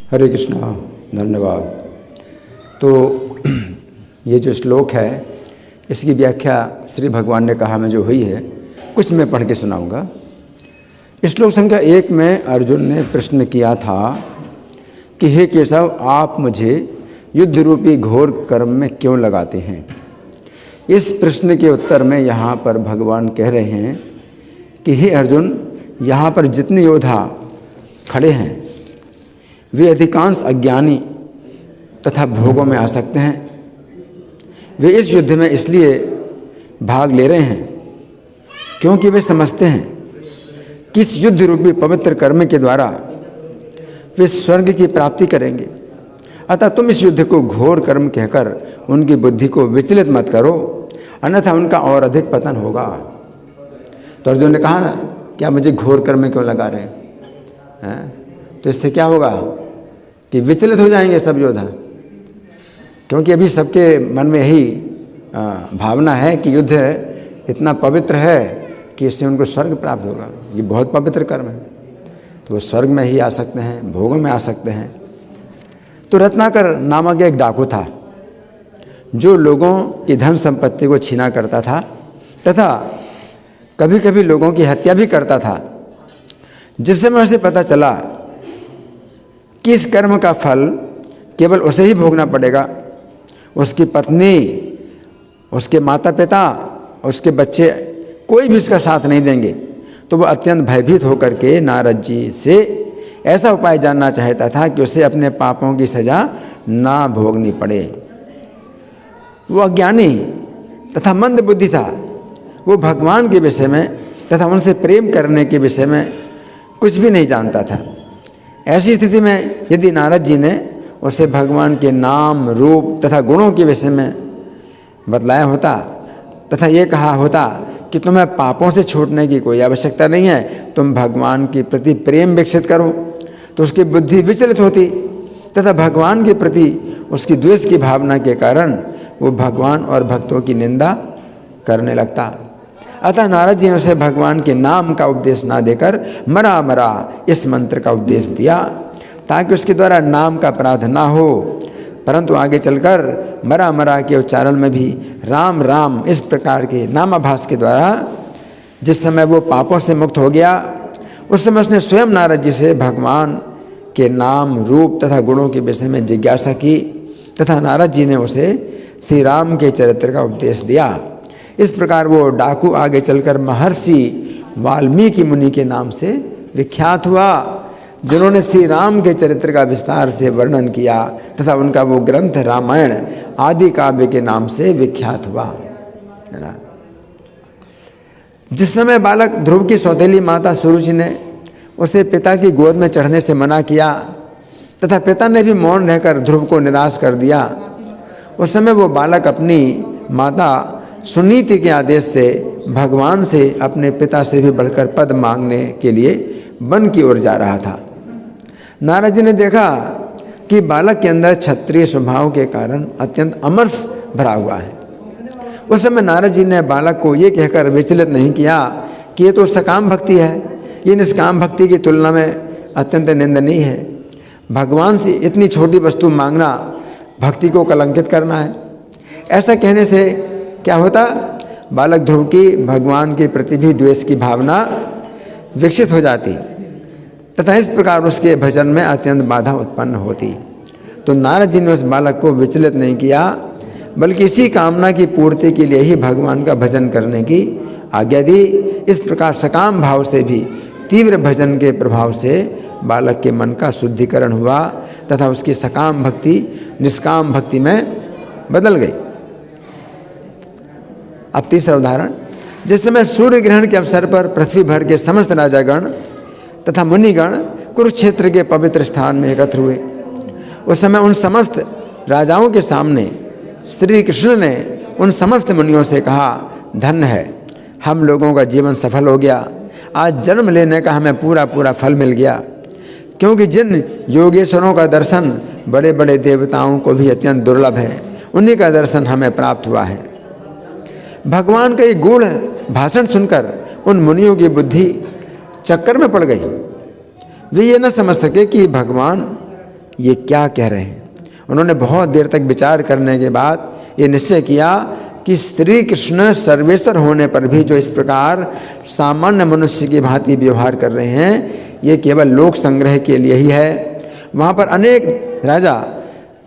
हरे कृष्णा। धन्यवाद। तो ये जो श्लोक है इसकी व्याख्या श्री भगवान ने कहा में जो हुई है कुछ मैं पढ़ के सुनाऊंगा। श्लोक संख्या 1 में अर्जुन ने प्रश्न किया था कि हे केशव, आप मुझे युद्ध रूपी घोर कर्म में क्यों लगाते हैं। इस प्रश्न के उत्तर में यहाँ पर भगवान कह रहे हैं कि हे अर्जुन, यहाँ पर जितने योद्धा खड़े हैं वे अधिकांश अज्ञानी तथा भोगों में आसक्त हैं। वे इस युद्ध में इसलिए भाग ले रहे हैं क्योंकि वे समझते हैं कि इस युद्ध रूपी पवित्र कर्म के द्वारा वे स्वर्ग की प्राप्ति करेंगे। अतः तुम इस युद्ध को घोर कर्म कहकर उनकी बुद्धि को विचलित मत करो, अन्यथा उनका और अधिक पतन होगा। तो अर्जुन ने कहा ना, क्या मुझे घोर कर्म में क्यों लगा रहे हैं? तो इससे क्या होगा कि विचलित हो जाएंगे सब योद्धा, क्योंकि अभी सबके मन में यही भावना है कि युद्ध इतना पवित्र है कि इससे उनको स्वर्ग प्राप्त होगा। ये बहुत पवित्र कर्म है, तो वो स्वर्ग में ही आ सकते हैं, भोगों में आ सकते हैं। तो रत्नाकर नामक एक डाकू था जो लोगों की धन संपत्ति को छीना करता था तथा कभी कभी लोगों की हत्या भी करता था। जिस समय उसे पता चला कि इस कर्म का फल केवल उसे ही भोगना पड़ेगा, उसकी पत्नी, उसके माता पिता, उसके बच्चे कोई भी उसका साथ नहीं देंगे, तो वह अत्यंत भयभीत होकर के नारद जी से ऐसा उपाय जानना चाहता था कि उसे अपने पापों की सजा ना भोगनी पड़े। वो अज्ञानी तथा मंद बुद्धि था। वो भगवान के विषय में तथा उनसे प्रेम करने के विषय में कुछ भी नहीं जानता था। ऐसी स्थिति में यदि नारद जी ने उसे भगवान के नाम, रूप तथा गुणों के विषय में बतलाया होता तथा ये कहा होता कि तुम्हें पापों से छूटने की कोई आवश्यकता नहीं है, तुम भगवान के प्रति प्रेम विकसित करो, तो उसकी बुद्धि विचलित होती तथा भगवान के प्रति उसकी द्वेष की भावना के कारण वो भगवान और भक्तों की निंदा करने लगता। अतः नारद जी ने उसे भगवान के नाम का उपदेश ना देकर मरा मरा इस मंत्र का उपदेश दिया ताकि उसके द्वारा नाम का अपराध ना हो, परंतु आगे चलकर मरा मरा के उच्चारण में भी राम राम इस प्रकार के नामाभास के द्वारा जिस समय वो पापों से मुक्त हो गया, उस समय उसने स्वयं नारद जी से भगवान के नाम, रूप तथा गुणों के विषय में जिज्ञासा की तथा नारद जी ने उसे श्री राम के चरित्र का उपदेश दिया। इस प्रकार वो डाकू आगे चलकर महर्षि वाल्मीकि मुनि के नाम से विख्यात हुआ, जिन्होंने श्री राम के चरित्र का विस्तार से वर्णन किया तथा उनका वो ग्रंथ रामायण आदि काव्य के नाम से विख्यात हुआ। जिस समय बालक ध्रुव की सौतेली माता सुरुचि ने उसे पिता की गोद में चढ़ने से मना किया तथा पिता ने भी मौन रहकर ध्रुव को निराश कर दिया, उस समय वो बालक अपनी माता सुनीति के आदेश से भगवान से अपने पिता से भी बढ़कर पद मांगने के लिए वन की ओर जा रहा था। नारद जी ने देखा कि बालक के अंदर क्षत्रिय स्वभाव के कारण अत्यंत अमरस भरा हुआ है। उस समय नारद जी ने बालक को ये कहकर विचलित नहीं किया कि ये तो सकाम भक्ति है, ये निष्काम भक्ति की तुलना में अत्यंत निंदनीय है। भगवान से इतनी छोटी वस्तु मांगना भक्ति को कलंकित करना है। ऐसा कहने से क्या होता, बालक ध्रुव की भगवान के प्रति भी द्वेष की भावना विकसित हो जाती तथा इस प्रकार उसके भजन में अत्यंत बाधा उत्पन्न होती। तो नारद जी ने उस बालक को विचलित नहीं किया, बल्कि इसी कामना की पूर्ति के लिए ही भगवान का भजन करने की आज्ञा दी। इस प्रकार सकाम भाव से भी तीव्र भजन के प्रभाव से बालक के मन का शुद्धिकरण हुआ तथा उसकी सकाम भक्ति निष्काम भक्ति में बदल गई। अब तीसरा उदाहरण, जिस समय सूर्य ग्रहण के अवसर पर पृथ्वी भर के समस्त राजागण तथा मुनिगण कुरुक्षेत्र के पवित्र स्थान में एकत्र हुए, उस समय उन समस्त राजाओं के सामने श्री कृष्ण ने उन समस्त मुनियों से कहा, धन्य है, हम लोगों का जीवन सफल हो गया। आज जन्म लेने का हमें पूरा पूरा फल मिल गया, क्योंकि जिन योगेश्वरों का दर्शन बड़े बड़े देवताओं को भी अत्यंत दुर्लभ है, उन्हीं का दर्शन हमें प्राप्त हुआ है। भगवान का एक गूढ़ भाषण सुनकर उन मुनियों की बुद्धि चक्कर में पड़ गई। वे ये न समझ सके कि भगवान ये क्या कह रहे हैं। उन्होंने बहुत देर तक विचार करने के बाद ये निश्चय किया कि श्री कृष्ण सर्वेश्वर होने पर भी जो इस प्रकार सामान्य मनुष्य की भांति व्यवहार कर रहे हैं, ये केवल लोक संग्रह के लिए ही है। वहाँ पर अनेक राजा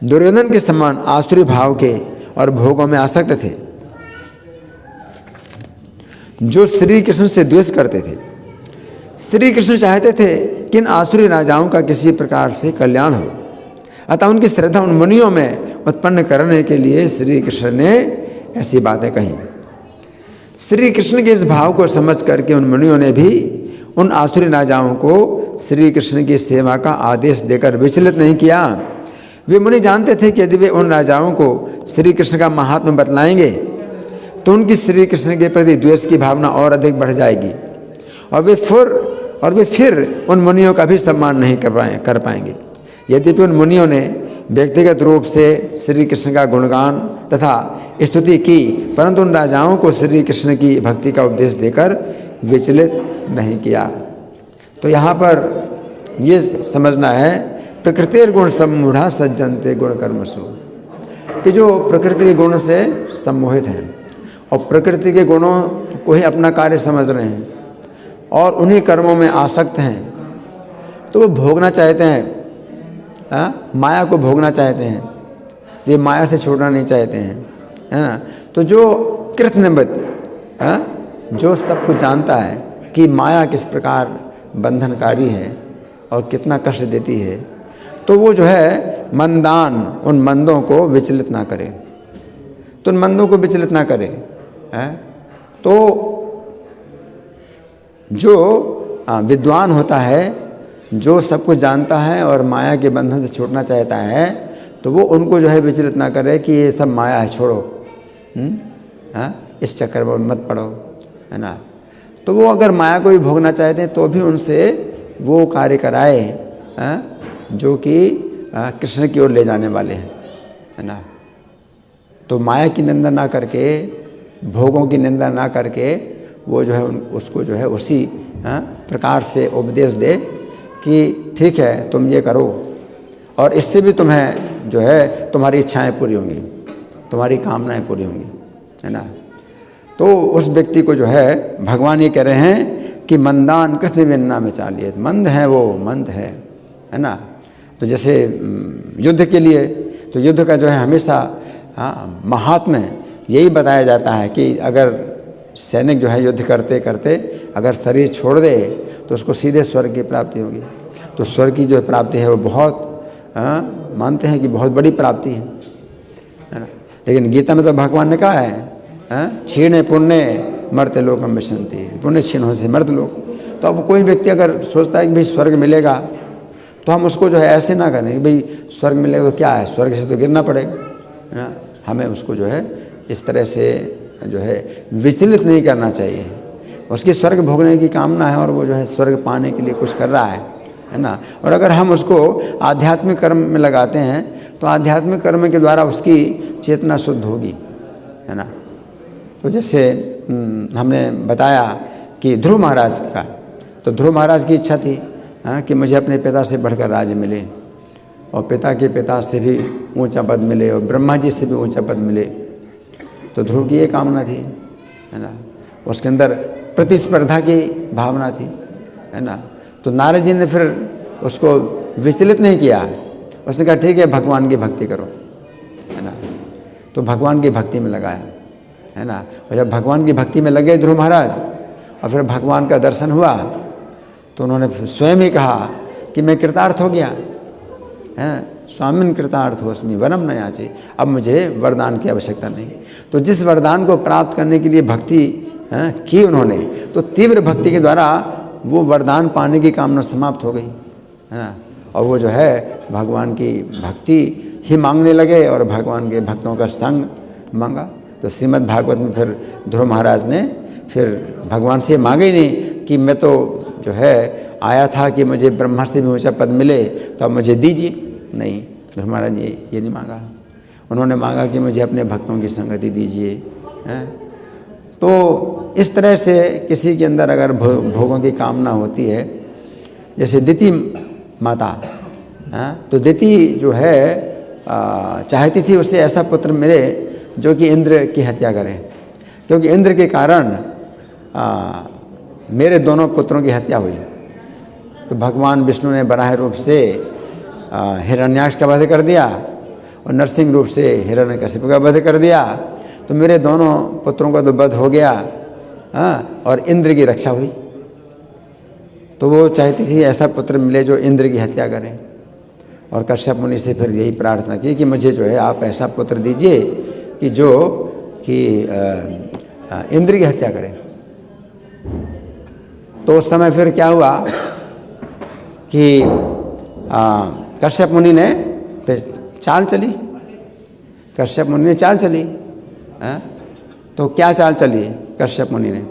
दुर्योधन के समान आसुरी भाव के और भोगों में आसक्त थे, जो श्री कृष्ण से द्वेष करते थे। श्री कृष्ण चाहते थे कि इन आसुरी राजाओं का किसी प्रकार से कल्याण हो, अतः उनकी श्रद्धा उन मुनियों में उत्पन्न करने के लिए श्री कृष्ण ने ऐसी बातें कही। श्री कृष्ण के इस भाव को समझ करके उन मुनियों ने भी उन आसुरी राजाओं को श्री कृष्ण की सेवा का आदेश देकर विचलित नहीं किया। वे मुनि जानते थे कि यदि वे उन राजाओं को श्री कृष्ण का महात्म्य बतलाएंगे तो उनकी श्री कृष्ण के प्रति द्वेष की भावना और अधिक बढ़ जाएगी और वे फिर उन मुनियों का भी सम्मान नहीं कर पाएंगे। यद्यपि उन मुनियों ने व्यक्तिगत रूप से श्री कृष्ण का गुणगान तथा स्तुति की, परंतु उन राजाओं को श्री कृष्ण की भक्ति का उपदेश देकर विचलित नहीं किया। तो यहाँ पर ये समझना है, प्रकृतिर गुण सम्मूढ़ा सज्जनते गुण कर्मसु, कि जो प्रकृति के गुणों से सम्मोहित हैं और प्रकृति के गुणों को ही अपना कार्य समझ रहे हैं और उन्हीं कर्मों में आसक्त हैं, तो वो भोगना चाहते हैं, माया को भोगना चाहते हैं, ये माया से छोड़ना नहीं चाहते हैं, है ना। तो जो कृतनिमित्त जो सब कुछ जानता है कि माया किस प्रकार बंधनकारी है और कितना कष्ट देती है, तो वो जो है मंदान उन मंदों को विचलित ना करे, तो उन मंदों को विचलित ना करे। तो जो विद्वान होता है, जो सब कुछ जानता है और माया के बंधन से छूटना चाहता है, तो वो उनको जो है विचलित ना करे कि ये सब माया है, छोड़ो, इस चक्कर में मत पड़ो, है ना। तो वो अगर माया को भी भोगना चाहते हैं तो भी उनसे वो कार्य कराए जो कि कृष्ण की ओर ले जाने वाले हैं, है ना। तो माया की निंदा ना करके, भोगों की निंदा ना करके, वो जो है उसको जो है उसी प्रकार से उपदेश दे कि ठीक है तुम ये करो और इससे भी तुम्हें जो है तुम्हारी इच्छाएं पूरी होंगी, तुम्हारी कामनाएं पूरी होंगी, है ना। तो उस व्यक्ति को जो है भगवान ये कह रहे हैं कि मंदान कृष्ण विन्ना में चालिए, मंद है वो, मंद है ना। तो जैसे युद्ध के लिए, तो युद्ध का जो है हमेशा महात्म्य यही बताया जाता है कि अगर सैनिक जो है युद्ध करते करते अगर शरीर छोड़ दे तो उसको सीधे स्वर्ग की प्राप्ति होगी। तो स्वर्ग की जो प्राप्ति है वो बहुत मानते हैं कि बहुत बड़ी प्राप्ति है ना। लेकिन गीता में तो भगवान ने कहा है क्षीणे पुण्य मर्त्य लोकम विशंति, पुण्य क्षीण होने से मर्त्य लोक। तो अब कोई व्यक्ति अगर सोचता है कि भाई स्वर्ग मिलेगा, तो हम उसको जो है ऐसे ना करें कि भाई स्वर्ग मिलेगा तो क्या है, स्वर्ग से तो गिरना पड़ेगा, है ना। हमें उसको जो है इस तरह से जो है विचलित नहीं करना चाहिए। उसकी स्वर्ग भोगने की कामना है और वो जो है स्वर्ग पाने के लिए कुछ कर रहा है ना। और अगर हम उसको आध्यात्मिक कर्म में लगाते हैं तो आध्यात्मिक कर्म के द्वारा उसकी चेतना शुद्ध होगी, है ना। तो जैसे हमने बताया कि ध्रुव महाराज का, तो ध्रुव महाराज की इच्छा थी कि मुझे अपने पिता से बढ़कर राज्य मिले और पिता के पिता से भी ऊंचा पद मिले और ब्रह्मा जी से भी ऊंचा पद मिले। तो ध्रुव की ये कामना थी, है ना। उसके अंदर प्रतिस्पर्धा की भावना थी, है ना। तो नारद जी ने फिर उसको विचलित नहीं किया, उसने कहा ठीक है भगवान की भक्ति करो, है ना। तो भगवान की भक्ति में लगाया, है ना। और जब भगवान की भक्ति में लगे ध्रुव महाराज और फिर भगवान का दर्शन हुआ तो उन्होंने स्वयं ही कहा कि मैं कृतार्थ हो गया, हैं स्वामिन कृतार्थ होस्मि वरम न याचे, अब मुझे वरदान की आवश्यकता नहीं। तो जिस वरदान को प्राप्त करने के लिए भक्ति की उन्होंने, तो तीव्र भक्ति के द्वारा वो वरदान पाने की कामना समाप्त हो गई, है ना। और वो जो है भगवान की भक्ति ही मांगने लगे और भगवान के भक्तों का संग मांगा। तो श्रीमद् भागवत में फिर ध्रुव महाराज ने फिर भगवान से मांगे ही नहीं कि मैं तो जो है आया था कि मुझे ब्रह्मा से भी ऊंचा पद मिले तो अब मुझे दीजिए, नहीं। ध्रुव महाराज ने ये नहीं मांगा, उन्होंने मांगा कि मुझे अपने भक्तों की संगति दीजिए, हैं। तो इस तरह से किसी के अंदर अगर भोगों की कामना होती है, जैसे दिति माता तो दिति जो है चाहती थी उससे ऐसा पुत्र मिले जो कि इंद्र की हत्या करे, क्योंकि इंद्र के कारण मेरे दोनों पुत्रों की हत्या हुई। तो भगवान विष्णु ने बराह रूप से हिरण्याक्ष का वध कर दिया और नरसिंह रूप से हिरण्यकशिपु का वध कर दिया। तो मेरे दोनों पुत्रों का तो वध हो गया और इंद्र की रक्षा हुई। तो वो चाहती थी ऐसा पुत्र मिले जो इंद्र की हत्या करे, और कश्यप मुनि से फिर यही प्रार्थना की कि मुझे जो है आप ऐसा पुत्र दीजिए कि जो कि इंद्र की हत्या करे। तो उस समय फिर क्या हुआ कि कश्यप मुनि ने फिर चाल चली, कश्यप मुनि ने चाल चली। तो क्या चाल चली कश्यप मुनि ने?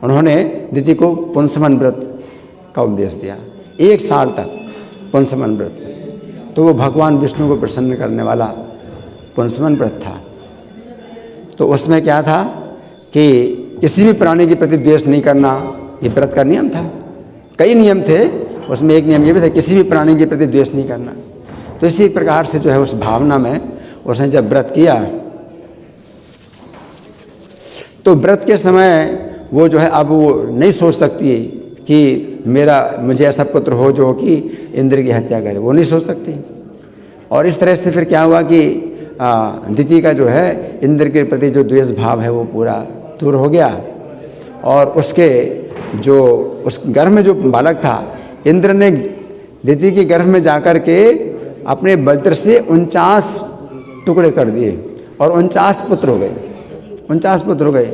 उन्होंने दिति को पुंसवन व्रत का उपदेश दिया, 1 साल तक पुंसवन व्रत। तो वो भगवान विष्णु को प्रसन्न करने वाला पुंसवन व्रत था। तो उसमें क्या था कि किसी भी प्राणी के प्रति द्वेष नहीं करना, ये व्रत का नियम था। कई नियम थे, उसमें एक नियम ये भी था किसी भी प्राणी के प्रति द्वेष नहीं करना। तो इसी प्रकार से जो है उस भावना में उसने जब व्रत किया, तो व्रत के समय वो जो है अब वो नहीं सोच सकती कि मुझे ऐसा पुत्र हो जो कि इंद्र की हत्या करे, वो नहीं सोच सकती। और इस तरह से फिर क्या हुआ कि दिति का जो है इंद्र के प्रति जो द्वेष भाव है वो पूरा दूर हो गया। और उसके जो उस गर्भ में जो बालक था, इंद्र ने दिति के गर्भ में जाकर के अपने वज्र से 49 टुकड़े कर दिए और 49 पुत्र हो गए, 49 पुत्र हो गए,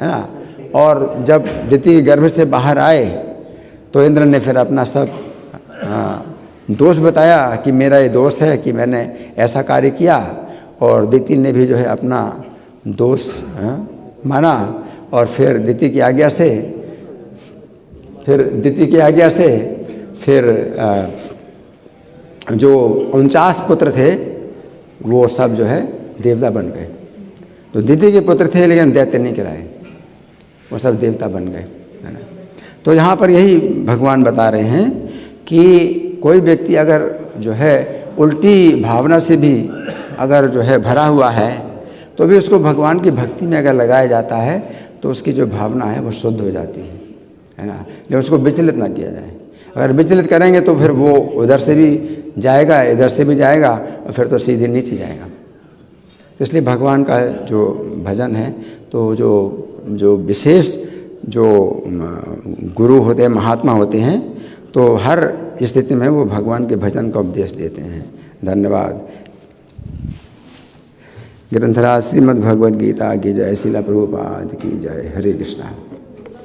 है ना। और जब दिति के गर्भ से बाहर आए तो इंद्र ने फिर अपना सब दोष बताया कि मेरा ये दोष है कि मैंने ऐसा कार्य किया। और दिति ने भी जो है अपना दोष माना और फिर दिति की आज्ञा से फिर जो 49 पुत्र थे वो सब जो है देवता बन गए। तो दिति के पुत्र थे लेकिन दैत्य नहीं कहलाए, वो सब देवता बन गए, है ना। तो यहाँ पर यही भगवान बता रहे हैं कि कोई व्यक्ति अगर जो है उल्टी भावना से भी अगर जो है भरा हुआ है तो भी उसको भगवान की भक्ति में अगर लगाया जाता है तो उसकी जो भावना है वो शुद्ध हो जाती है ना। लेकिन उसको विचलित ना किया जाए। अगर विचलित करेंगे तो फिर वो उधर से भी जाएगा, इधर से भी जाएगा और फिर तो सीधे नीचे जाएगा। तो इसलिए भगवान का जो भजन है, तो जो विशेष जो गुरु होते हैं, महात्मा होते हैं, तो हर स्थिति में वो भगवान के भजन का उपदेश देते हैं। धन्यवाद। ग्रंथराज श्रीमद् भगवद गीता की जय, श्रील प्रभुपाद की जय। हरे कृष्णा।